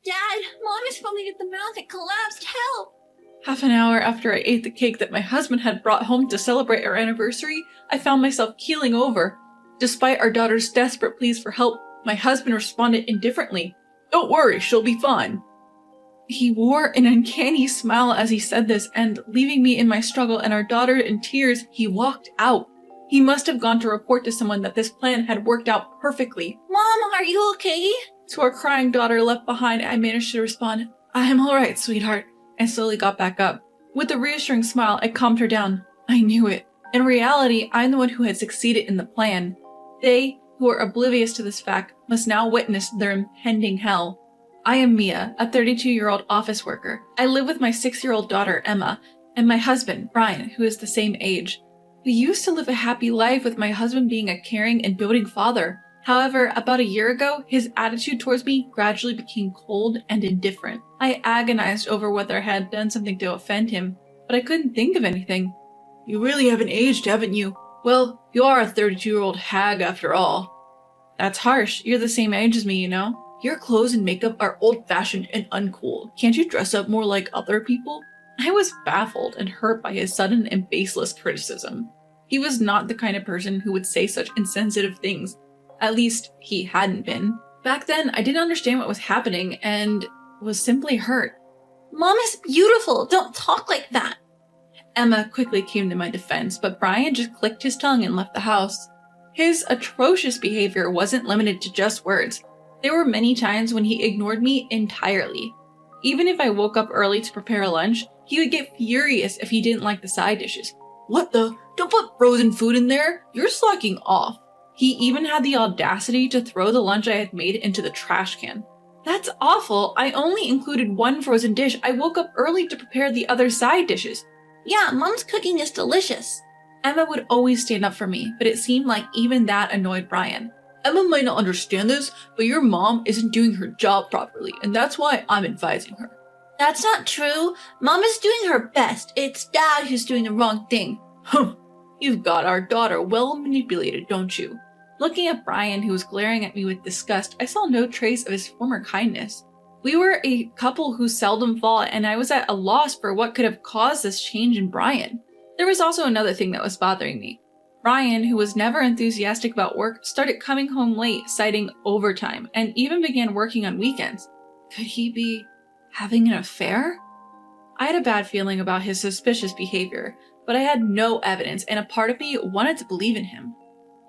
Dad, Mom is falling at the mouth and collapsed. Help! Half an hour after I ate the cake that my husband had brought home to celebrate our anniversary, I found myself keeling over. Despite our daughter's desperate pleas for help, my husband responded indifferently. "Don't worry, she'll be fine." He wore an uncanny smile as he said this, and leaving me in my struggle and our daughter in tears, he walked out. He must have gone to report to someone that this plan had worked out perfectly. Mom, are you okay? To our crying daughter left behind, I managed to respond, "I am alright, sweetheart," and slowly got back up. With a reassuring smile, I calmed her down. I knew it. In reality, I'm the one who had succeeded in the plan. They, who are oblivious to this fact, must now witness their impending hell. I am Mia, a 32-year-old office worker. I live with my 6-year-old daughter, Emma, and my husband, Brian, who is the same age. We used to live a happy life with my husband being a caring and doting father. However, about a year ago, his attitude towards me gradually became cold and indifferent. I agonized over whether I had done something to offend him, but I couldn't think of anything. "You really haven't aged, haven't you? Well, you are a 32-year-old hag after all." "That's harsh. You're the same age as me, you know. Your clothes and makeup are old-fashioned and uncool. Can't you dress up more like other people?" I was baffled and hurt by his sudden and baseless criticism. He was not the kind of person who would say such insensitive things. At least, he hadn't been. Back then, I didn't understand what was happening and was simply hurt. Mom is beautiful. Don't talk like that. Emma quickly came to my defense, but Brian just clicked his tongue and left the house. His atrocious behavior wasn't limited to just words. There were many times when he ignored me entirely. Even if I woke up early to prepare lunch, he would get furious if he didn't like the side dishes. "What the? Don't put frozen food in there! You're slacking off." He even had the audacity to throw the lunch I had made into the trash can. "That's awful. I only included one frozen dish. I woke up early to prepare the other side dishes." "Yeah, Mom's cooking is delicious." Emma would always stand up for me, but it seemed like even that annoyed Brian. "Emma might not understand this, but your mom isn't doing her job properly, and that's why I'm advising her." "That's not true. Mom is doing her best. It's Dad who's doing the wrong thing." "Humph. You've got our daughter well manipulated, don't you?" Looking at Brian, who was glaring at me with disgust, I saw no trace of his former kindness. We were a couple who seldom fought, and I was at a loss for what could have caused this change in Brian. There was also another thing that was bothering me. Brian, who was never enthusiastic about work, started coming home late, citing overtime, and even began working on weekends. Could he be having an affair? I had a bad feeling about his suspicious behavior, but I had no evidence, and a part of me wanted to believe in him.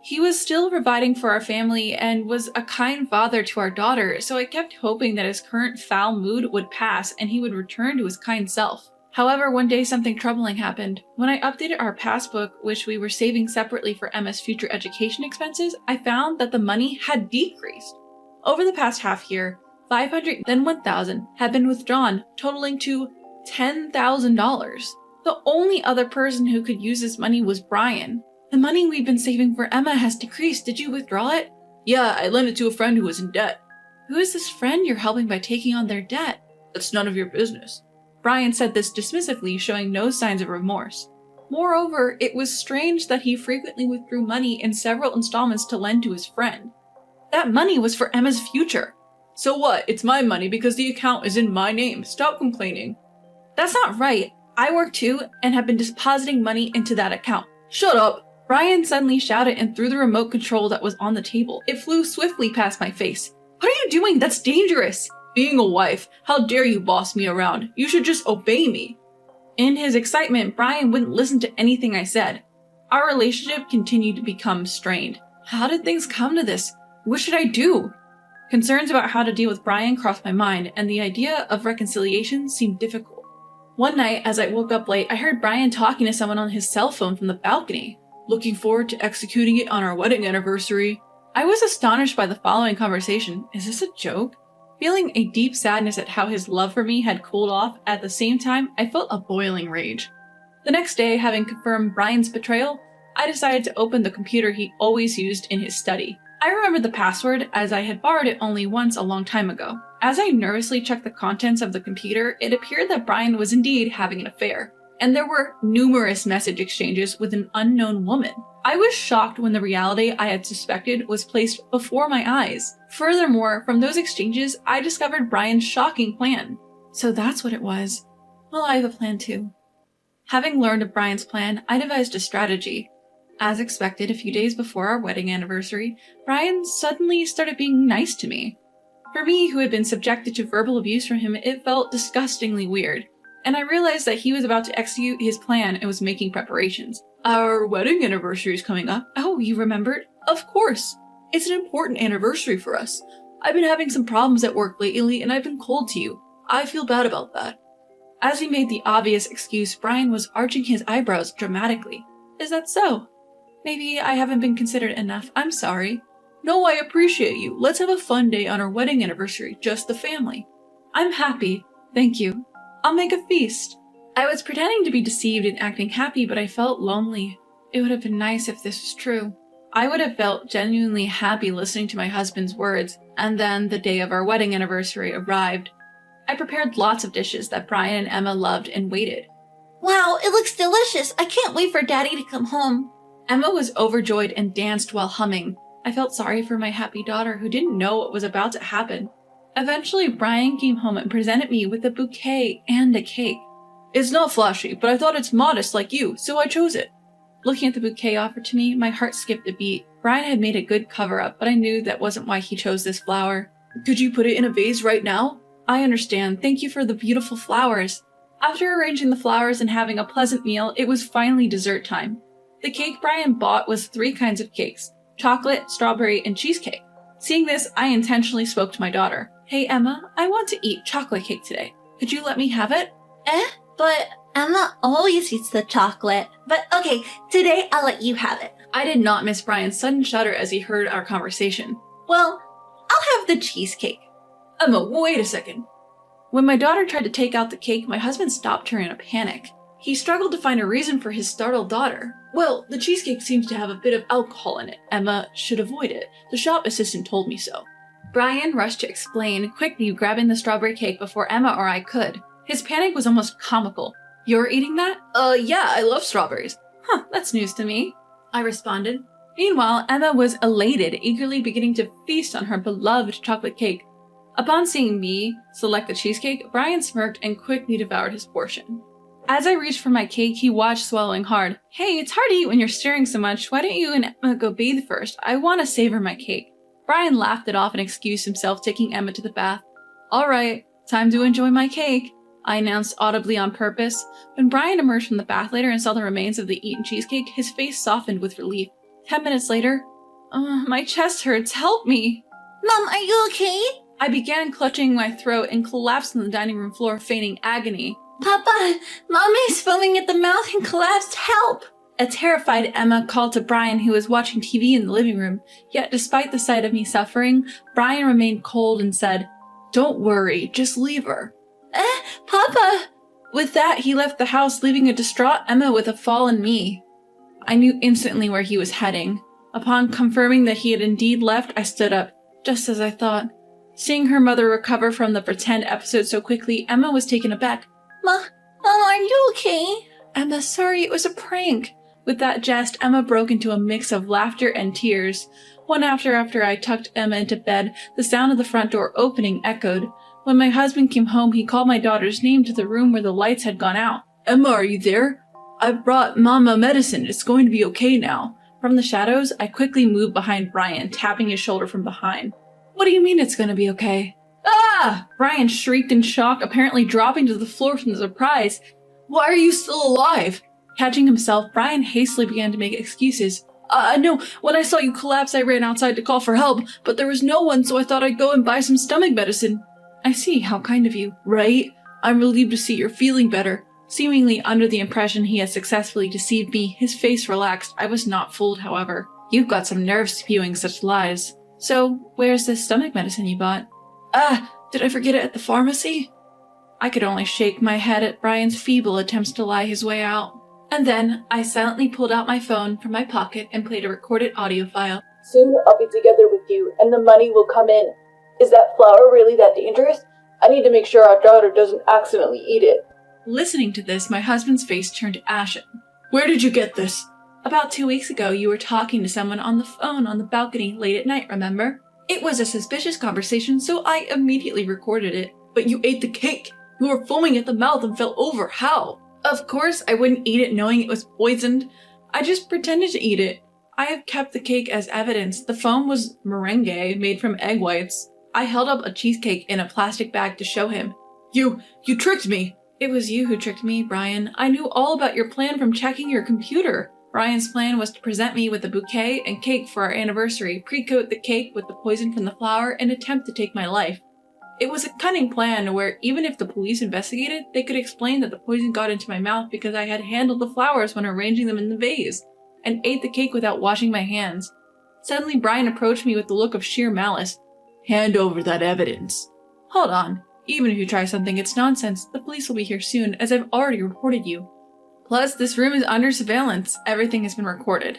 He was still providing for our family and was a kind father to our daughter, so I kept hoping that his current foul mood would pass and he would return to his kind self. However, one day something troubling happened. When I updated our passbook, which we were saving separately for Emma's future education expenses, I found that the money had decreased. Over the past half year, $500 then $1,000 had been withdrawn, totaling to $10,000. The only other person who could use this money was Brian. "The money we've been saving for Emma has decreased. Did you withdraw it?" "Yeah, I lent it to a friend who was in debt." "Who is this friend you're helping by taking on their debt?" "That's none of your business." Brian said this dismissively, showing no signs of remorse. Moreover, it was strange that he frequently withdrew money in several installments to lend to his friend. That money was for Emma's future. "So what? It's my money because the account is in my name. Stop complaining." "That's not right. I work too and have been depositing money into that account." "Shut up!" Brian suddenly shouted and threw the remote control that was on the table. It flew swiftly past my face. "What are you doing? That's dangerous!" "Being a wife, how dare you boss me around? You should just obey me." In his excitement, Brian wouldn't listen to anything I said. Our relationship continued to become strained. How did things come to this? What should I do? Concerns about how to deal with Brian crossed my mind, and the idea of reconciliation seemed difficult. One night, as I woke up late, I heard Brian talking to someone on his cell phone from the balcony. "Looking forward to executing it on our wedding anniversary." I was astonished by the following conversation. Is this a joke? Feeling a deep sadness at how his love for me had cooled off, at the same time, I felt a boiling rage. The next day, having confirmed Brian's betrayal, I decided to open the computer he always used in his study. I remembered the password as I had borrowed it only once a long time ago. As I nervously checked the contents of the computer, it appeared that Brian was indeed having an affair. and there were numerous message exchanges with an unknown woman. I was shocked when the reality I had suspected was placed before my eyes. Furthermore, from those exchanges, I discovered Brian's shocking plan. So that's what it was. Well, I have a plan too. Having learned of Brian's plan, I devised a strategy. As expected, a few days before our wedding anniversary, Brian suddenly started being nice to me. For me, who had been subjected to verbal abuse from him, it felt disgustingly weird, and I realized that he was about to execute his plan and was making preparations. Our wedding anniversary is coming up. Oh, you remembered? Of course. It's an important anniversary for us. I've been having some problems at work lately, and I've been cold to you. I feel bad about that. As he made the obvious excuse, Brian was arching his eyebrows dramatically. Is that so? Maybe I haven't been considerate enough. I'm sorry. No, I appreciate you. Let's have a fun day on our wedding anniversary, just the family. I'm happy. Thank you. I'll make a feast. I was pretending to be deceived and acting happy, but I felt lonely. It would have been nice if this was true. I would have felt genuinely happy listening to my husband's words, and then the day of our wedding anniversary arrived. I prepared lots of dishes that Brian and Emma loved and waited. Wow, it looks delicious. I can't wait for Daddy to come home. Emma was overjoyed and danced while humming. I felt sorry for my happy daughter who didn't know what was about to happen. Eventually, Brian came home and presented me with a bouquet and a cake. It's not flashy, but I thought it's modest like you, so I chose it. Looking at the bouquet offered to me, my heart skipped a beat. Brian had made a good cover-up, but I knew that wasn't why he chose this flower. Could you put it in a vase right now? I understand. Thank you for the beautiful flowers. After arranging the flowers and having a pleasant meal, it was finally dessert time. The cake Brian bought was 3 kinds of cakes: chocolate, strawberry, and cheesecake. Seeing this, I intentionally spoke to my daughter. Hey Emma, I want to eat chocolate cake today. Could you let me have it? But Emma always eats the chocolate. But okay, today I'll let you have it. I did not miss Brian's sudden shudder as he heard our conversation. Well, I'll have the cheesecake. Emma, wait a second. When my daughter tried to take out the cake, my husband stopped her in a panic. He struggled to find a reason for his startled daughter. Well, the cheesecake seems to have a bit of alcohol in it. Emma should avoid it. The shop assistant told me so. Brian rushed to explain, quickly grabbing the strawberry cake before Emma or I could. His panic was almost comical. You're eating that? Yeah, I love strawberries. Huh, that's news to me, I responded. Meanwhile, Emma was elated, eagerly beginning to feast on her beloved chocolate cake. Upon seeing me select the cheesecake, Brian smirked and quickly devoured his portion. As I reached for my cake, he watched, swallowing hard. Hey, it's hard to eat when you're staring so much. Why don't you and Emma go bathe first? I want to savor my cake. Brian laughed it off and excused himself, taking Emma to the bath. All right, time to enjoy my cake, I announced audibly on purpose. When Brian emerged from the bath later and saw the remains of the eaten cheesecake, his face softened with relief. 10 minutes later, my chest hurts. Help me. Mom, are you okay? I began clutching my throat and collapsed on the dining room floor, feigning agony. Papa, Mommy's foaming at the mouth and collapsed. Help! A terrified Emma called to Brian, who was watching TV in the living room. Yet despite the sight of me suffering, Brian remained cold and said, Don't worry, just leave her. Papa! With that, he left the house, leaving a distraught Emma with a fallen me. I knew instantly where he was heading. Upon confirming that he had indeed left, I stood up, just as I thought. Seeing her mother recover from the pretend episode so quickly, Emma was taken aback. Mom, are you okay? Emma, sorry, it was a prank. With that jest, Emma broke into a mix of laughter and tears. One after I tucked Emma into bed, the sound of the front door opening echoed. When my husband came home, he called my daughter's name to the room where the lights had gone out. Emma, are you there? I brought Mama medicine. It's going to be okay now. From the shadows, I quickly moved behind Brian, tapping his shoulder from behind. What do you mean it's going to be okay? Ah! Brian shrieked in shock, apparently dropping to the floor from the surprise. Why are you still alive? Catching himself, Brian hastily began to make excuses. No, when I saw you collapse, I ran outside to call for help, but there was no one, so I thought I'd go and buy some stomach medicine. I see, how kind of you, right? I'm relieved to see you're feeling better. Seemingly under the impression he had successfully deceived me, his face relaxed. I was not fooled, however. You've got some nerve spewing such lies. So, where's this stomach medicine you bought? Did I forget it at the pharmacy? I could only shake my head at Brian's feeble attempts to lie his way out. And then, I silently pulled out my phone from my pocket and played a recorded audio file. Soon I'll be together with you, and the money will come in. Is that flour really that dangerous? I need to make sure our daughter doesn't accidentally eat it. Listening to this, my husband's face turned ashen. Where did you get this? About 2 weeks ago, you were talking to someone on the phone on the balcony late at night, remember? It was a suspicious conversation, so I immediately recorded it. But you ate the cake. You were foaming at the mouth and fell over. How? Of course, I wouldn't eat it knowing it was poisoned. I just pretended to eat it. I have kept the cake as evidence. The foam was meringue made from egg whites. I held up a cheesecake in a plastic bag to show him. You tricked me. It was you who tricked me, Brian. I knew all about your plan from checking your computer. Brian's plan was to present me with a bouquet and cake for our anniversary, pre-coat the cake with the poison from the flower, and attempt to take my life. It was a cunning plan where even if the police investigated, they could explain that the poison got into my mouth because I had handled the flowers when arranging them in the vase, and ate the cake without washing my hands. Suddenly, Brian approached me with the look of sheer malice. Hand over that evidence. Hold on. Even if you try something, it's nonsense. The police will be here soon, as I've already reported you. Plus, this room is under surveillance. Everything has been recorded.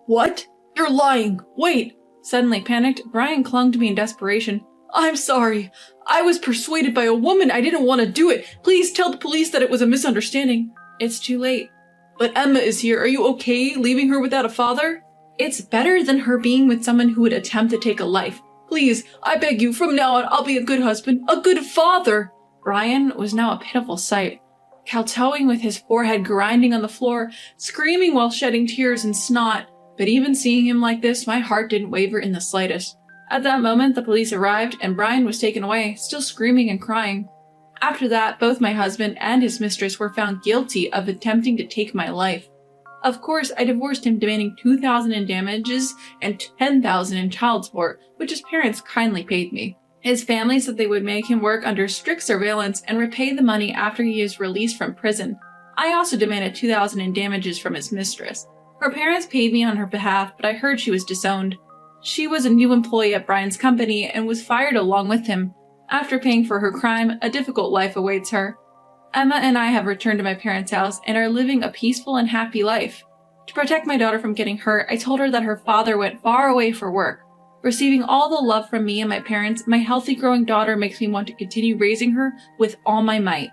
What? You're lying! Wait! Suddenly panicked, Brian clung to me in desperation. I'm sorry. I was persuaded by a woman. I didn't want to do it. Please tell the police that it was a misunderstanding. It's too late. But Emma is here. Are you okay leaving her without a father? It's better than her being with someone who would attempt to take a life. Please, I beg you, from now on, I'll be a good husband, a good father. Brian was now a pitiful sight, kowtowing with his forehead grinding on the floor, screaming while shedding tears and snot. But even seeing him like this, my heart didn't waver in the slightest. At that moment, the police arrived, and Brian was taken away, still screaming and crying. After that, both my husband and his mistress were found guilty of attempting to take my life. Of course, I divorced him, demanding $2,000 in damages and $10,000 in child support, which his parents kindly paid me. His family said they would make him work under strict surveillance and repay the money after he is released from prison. I also demanded $2,000 in damages from his mistress. Her parents paid me on her behalf, but I heard she was disowned. She was a new employee at Brian's company and was fired along with him. After paying for her crime, a difficult life awaits her. Emma and I have returned to my parents' house and are living a peaceful and happy life. To protect my daughter from getting hurt, I told her that her father went far away for work. Receiving all the love from me and my parents, my healthy growing daughter makes me want to continue raising her with all my might.